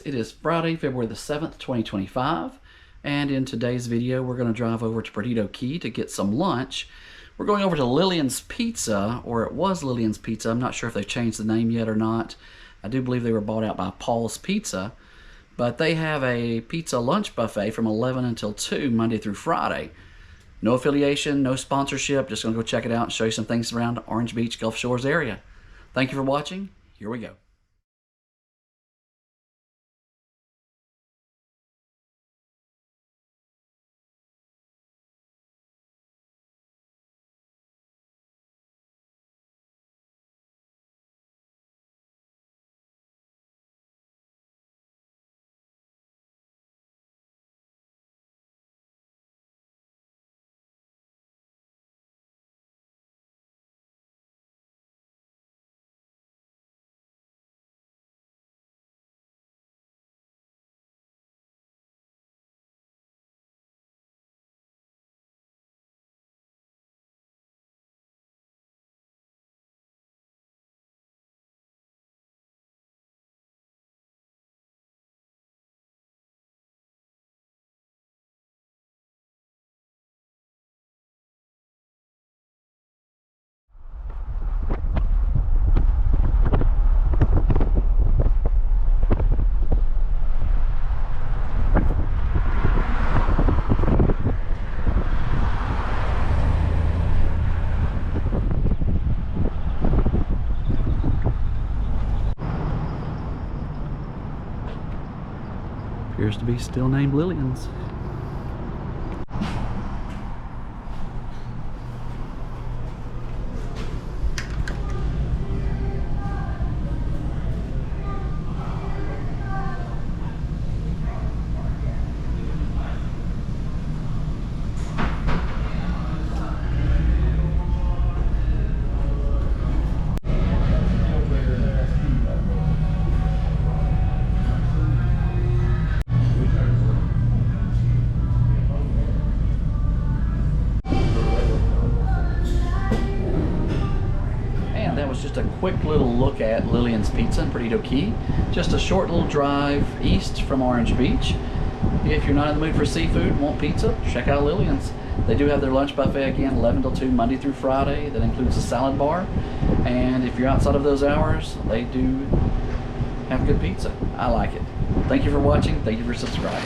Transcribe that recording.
It is Friday, February the 7th, 2025, and in today's video we're going to drive over to Perdido Key to get some lunch. We're going over to Lillian's Pizza, or it was Lillian's Pizza. I'm not sure if they've changed the name yet or not. I do believe they were bought out by Paul's Pizza, but they have a pizza lunch buffet from 11 until 2, Monday through Friday. No affiliation, no sponsorship, just going to go check it out and show you some things around Orange Beach, Gulf Shores area. Thank you for watching. Here we go. Appears to be still named Lillian's. That was just a quick little look at Lillian's Pizza in Perdido Key. Just a short little drive east from Orange Beach. If you're not in the mood for seafood and want pizza, check out Lillian's. They do have their lunch buffet again, 11 till 2, Monday through Friday. That includes a salad bar. And if you're outside of those hours, they do have good pizza. I like it. Thank you for watching. Thank you for subscribing.